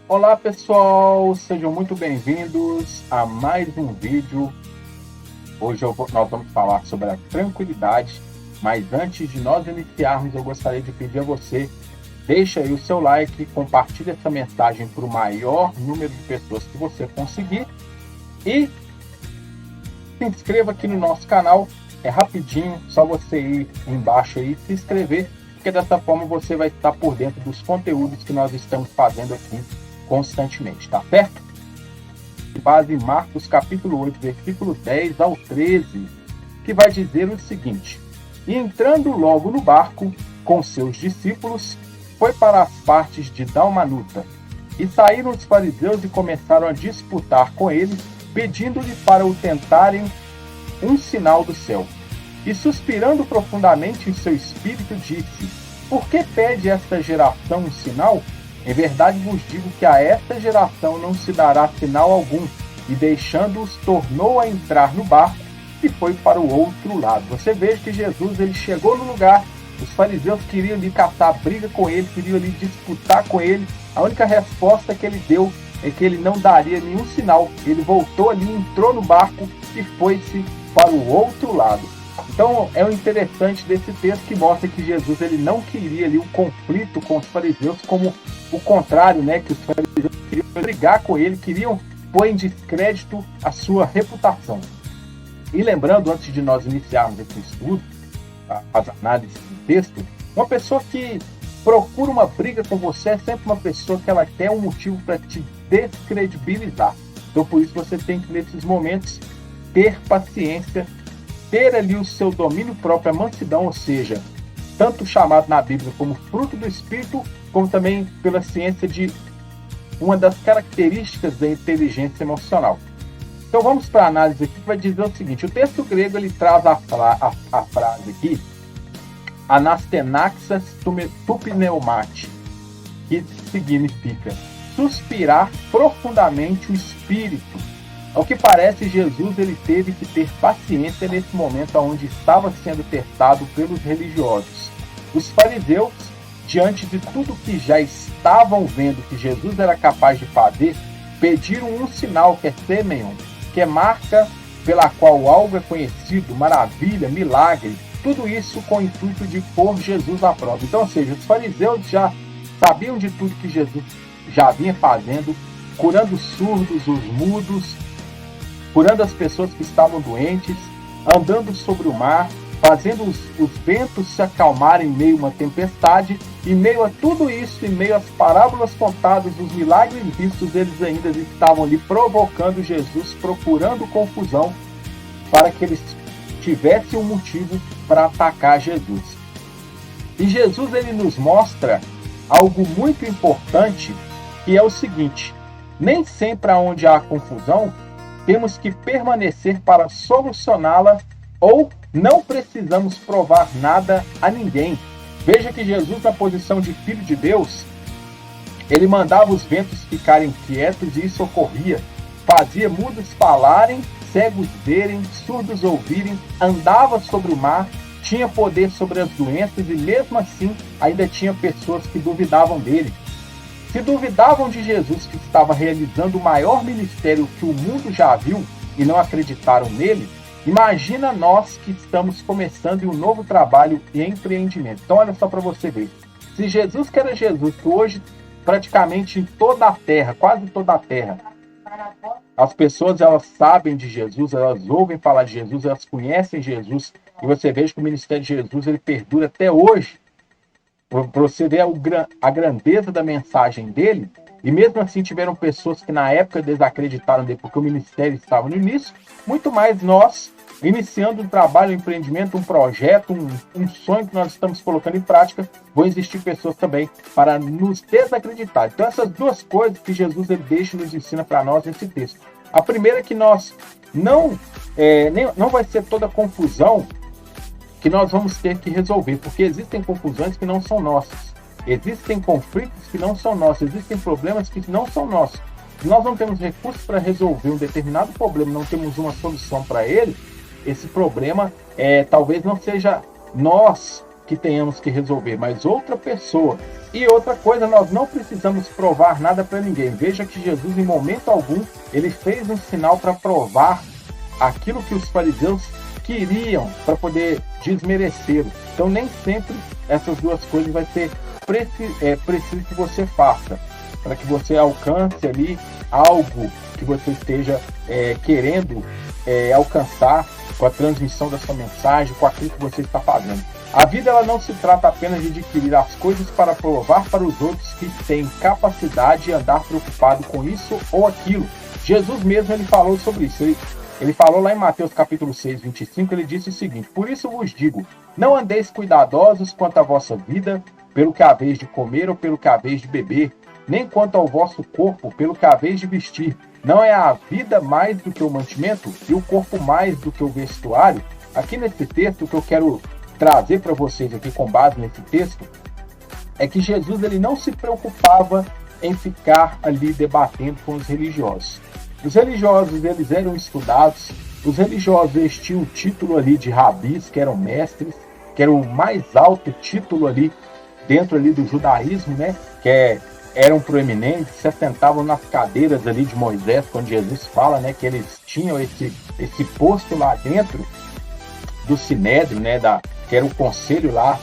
Olá pessoal, sejam muito bem-vindos a mais um vídeo. Hoje nós vamos falar sobre a tranquilidade, mas antes de nós iniciarmos, eu gostaria de pedir a você, deixa aí o seu like, compartilhe essa mensagem para o maior número de pessoas que você conseguir e se inscreva aqui no nosso canal. É rapidinho, só você ir embaixo aí e se inscrever, porque dessa forma você vai estar por dentro dos conteúdos que nós estamos fazendo aqui constantemente, tá certo? Base em Marcos capítulo 8, versículo 10 ao 13, que vai dizer o seguinte: E entrando logo no barco com seus discípulos, foi para as partes de Dalmanuta. E saíram os fariseus e começaram a disputar com ele, pedindo-lhe para o tentarem um sinal do céu. E suspirando profundamente em seu espírito, disse: Por que pede esta geração um sinal? Em verdade vos digo que a esta geração não se dará sinal algum. E deixando-os, tornou a entrar no barco e foi para o outro lado. Você veja que Jesus ele chegou no lugar, os fariseus queriam lhe caçar briga com ele, queriam lhe disputar com ele. A única resposta que ele deu é que ele não daria nenhum sinal. Ele voltou ali, entrou no barco e foi-se para o outro lado. Então é o interessante desse texto que mostra que Jesus ele não queria ali um conflito com os fariseus, como o contrário, né, que os fariseus queriam brigar com ele, queriam pôr em descrédito a sua reputação. E lembrando, antes de nós iniciarmos esse estudo, as análises do texto, uma pessoa que procura uma briga com você é sempre uma pessoa que ela quer um motivo para te descredibilizar. Então por isso você tem que nesses momentos ter paciência, ter ali o seu domínio próprio, a mansidão, ou seja, tanto chamado na Bíblia como fruto do Espírito, como também pela ciência de uma das características da inteligência emocional. Então vamos para a análise aqui, que vai dizer o seguinte: o texto grego ele traz a frase aqui, anastenaxas tupneumati, que significa suspirar profundamente o Espírito. Ao que parece, Jesus ele teve que ter paciência nesse momento onde estava sendo testado pelos religiosos. Os fariseus, diante de tudo que já estavam vendo que Jesus era capaz de fazer, pediram um sinal que é semeion, que é marca pela qual algo é conhecido, maravilha, milagre, tudo isso com o intuito de pôr Jesus à prova. Então, ou seja, os fariseus já sabiam de tudo que Jesus já vinha fazendo, curando os surdos, os mudos, curando as pessoas que estavam doentes, andando sobre o mar, fazendo os ventos se acalmarem em meio a uma tempestade. Em meio a tudo isso, em meio às parábolas contadas, os milagres vistos, eles ainda estavam ali provocando Jesus, procurando confusão para que eles tivessem um motivo para atacar Jesus. E Jesus ele nos mostra algo muito importante, que é o seguinte: nem sempre onde há confusão, temos que permanecer para solucioná-la, ou não precisamos provar nada a ninguém. Veja que Jesus, na posição de Filho de Deus, ele mandava os ventos ficarem quietos e isso ocorria. Fazia mudos falarem, cegos verem, surdos ouvirem, andava sobre o mar, tinha poder sobre as doenças e mesmo assim ainda tinha pessoas que duvidavam dele. Se duvidavam de Jesus, que estava realizando o maior ministério que o mundo já viu, e não acreditaram nele, imagina nós que estamos começando em um novo trabalho e empreendimento. Então olha só para você ver. Se Jesus, que era Jesus, que hoje praticamente em toda a terra, quase toda a terra, as pessoas elas sabem de Jesus, elas ouvem falar de Jesus, elas conhecem Jesus, e você veja que o ministério de Jesus ele perdura até hoje. Para você ver a grandeza da mensagem dele, e mesmo assim tiveram pessoas que na época desacreditaram dele, porque o ministério estava no início, muito mais nós, iniciando um trabalho, um empreendimento, um projeto, um sonho que nós estamos colocando em prática, vão existir pessoas também para nos desacreditar. Então essas duas coisas que Jesus ele deixa e nos ensina para nós nesse texto. A primeira é que nós não vai ser toda confusão que nós vamos ter que resolver, porque existem confusões que não são nossas, existem conflitos que não são nossos, existem problemas que não são nossos. Se nós não temos recursos para resolver um determinado problema, não temos uma solução para ele, esse problema talvez não seja nós que tenhamos que resolver, mas outra pessoa. E outra coisa, nós não precisamos provar nada para ninguém. Veja que Jesus, em momento algum, ele fez um sinal para provar aquilo que os fariseus queriam para poder desmerecê-lo. Então, nem sempre essas duas coisas vai ser preciso que você faça, para que você alcance ali algo que você esteja querendo alcançar com a transmissão da sua mensagem, com aquilo que você está fazendo. A vida ela não se trata apenas de adquirir as coisas para provar para os outros que têm capacidade de andar preocupado com isso ou aquilo. Jesus mesmo ele falou sobre isso. Ele falou lá em Mateus capítulo 6, 25, ele disse o seguinte: por isso vos digo, não andeis cuidadosos quanto à vossa vida, pelo que haveis de comer ou pelo que haveis de beber, nem quanto ao vosso corpo, pelo que haveis de vestir. Não é a vida mais do que o mantimento e o corpo mais do que o vestuário? Aqui nesse texto, o que eu quero trazer para vocês aqui com base nesse texto, é que Jesus ele não se preocupava em ficar ali debatendo com os religiosos. Os religiosos eles eram estudados, os religiosos eles tinham o título ali de rabis, que eram mestres, que era o mais alto título ali dentro ali do judaísmo, né? Eram proeminentes, se assentavam nas cadeiras ali de Moisés, quando Jesus fala, né, que eles tinham esse posto lá dentro do Sinédrio, né, que era o conselho lá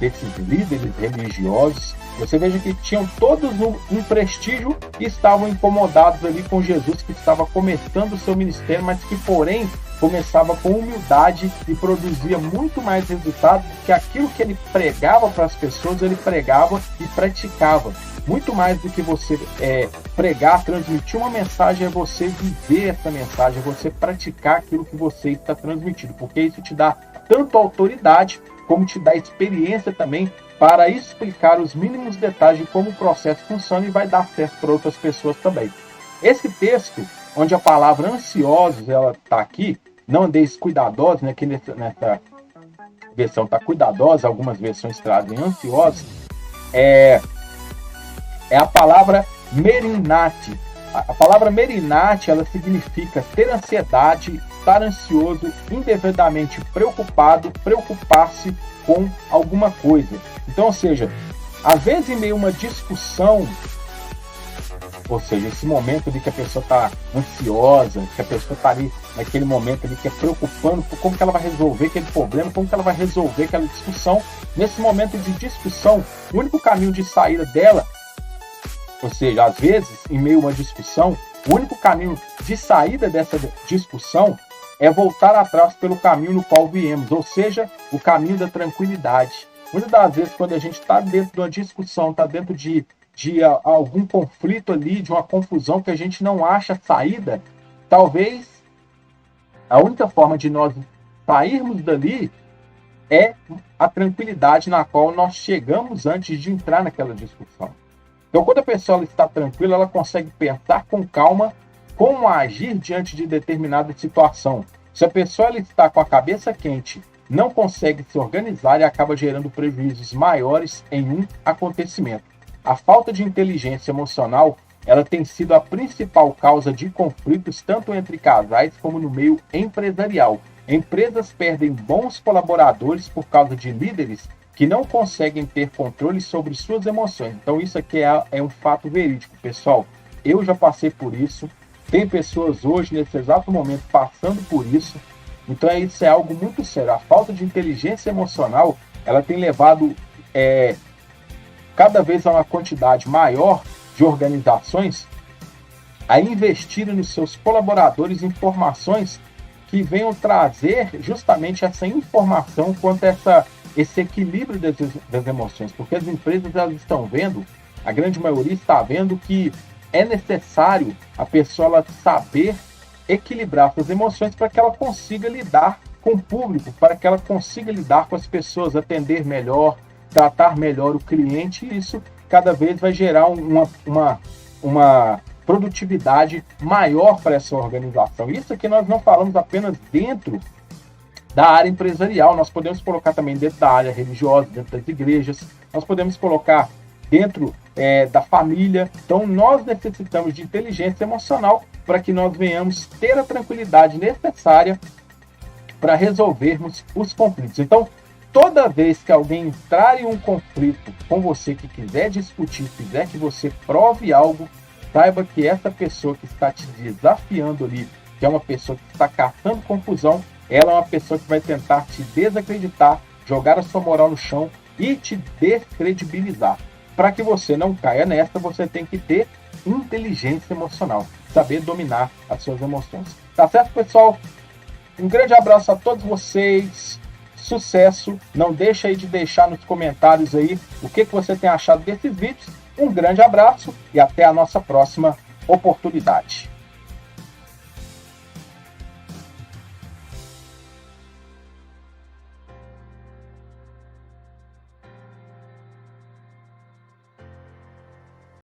desses líderes religiosos. Você veja que tinham todos um prestígio e estavam incomodados ali com Jesus, que estava começando o seu ministério, mas que, porém, começava com humildade e produzia muito mais resultado do que aquilo que ele pregava para as pessoas, ele pregava e praticava. Muito mais do que você pregar, transmitir uma mensagem, é você viver essa mensagem, é você praticar aquilo que você está transmitindo, porque isso te dá tanto autoridade, como te dá experiência também para explicar os mínimos detalhes de como o processo funciona e vai dar certo para outras pessoas também. Esse texto, onde a palavra ansiosos ela está aqui, não andeis cuidadosos, né, que nessa versão está cuidadosa, algumas versões trazem ansiosos, é a palavra merinate. A palavra merinate, ela significa ter ansiedade, estar ansioso, indevidamente preocupado, preocupar-se com alguma coisa. Então, ou seja, às vezes em meio a uma discussão, ou seja, esse momento ali que a pessoa está ansiosa, que a pessoa está ali naquele momento ali que é preocupando por como que ela vai resolver aquele problema, como que ela vai resolver aquela discussão. Nesse momento de discussão, o único caminho de saída dela, ou seja, às vezes, em meio a uma discussão, o único caminho de saída dessa discussão é voltar atrás pelo caminho no qual viemos, ou seja, o caminho da tranquilidade. Muitas das vezes, quando a gente está dentro de uma discussão, está dentro de algum conflito ali, de uma confusão que a gente não acha saída, talvez a única forma de nós sairmos dali é a tranquilidade na qual nós chegamos antes de entrar naquela discussão. Então, quando a pessoa está tranquila, ela consegue pensar com calma como agir diante de determinada situação. Se a pessoa ela está com a cabeça quente, não consegue se organizar e acaba gerando prejuízos maiores em um acontecimento. A falta de inteligência emocional, ela tem sido a principal causa de conflitos tanto entre casais como no meio empresarial. Empresas perdem bons colaboradores por causa de líderes que não conseguem ter controle sobre suas emoções. Então isso aqui é um fato verídico, pessoal. Eu já passei por isso. Tem pessoas hoje, nesse exato momento, passando por isso. Então isso é algo muito sério. A falta de inteligência emocional, ela tem levado cada vez a uma quantidade maior de organizações a investirem nos seus colaboradores informações que venham trazer justamente essa informação quanto a esse equilíbrio das emoções, porque as empresas elas estão vendo, a grande maioria está vendo que é necessário a pessoa ela saber equilibrar suas emoções para que ela consiga lidar com o público, para que ela consiga lidar com as pessoas, atender melhor, tratar melhor o cliente, e isso cada vez vai gerar uma produtividade maior para essa organização. Isso aqui nós não falamos apenas dentro da área empresarial, nós podemos colocar também dentro da área religiosa, dentro das igrejas, nós podemos colocar dentro da família. Então nós necessitamos de inteligência emocional para que nós venhamos ter a tranquilidade necessária para resolvermos os conflitos. Então toda vez que alguém entrar em um conflito com você, que quiser discutir, quiser que você prove algo, saiba que essa pessoa que está te desafiando ali, que é uma pessoa que está caçando confusão, ela é uma pessoa que vai tentar te desacreditar, jogar a sua moral no chão e te descredibilizar. Para que você não caia nessa, você tem que ter inteligência emocional, saber dominar as suas emoções. Tá certo, pessoal? Um grande abraço a todos vocês, sucesso. Não deixa aí de deixar nos comentários aí o que você tem achado desses vídeos. Um grande abraço e até a nossa próxima oportunidade.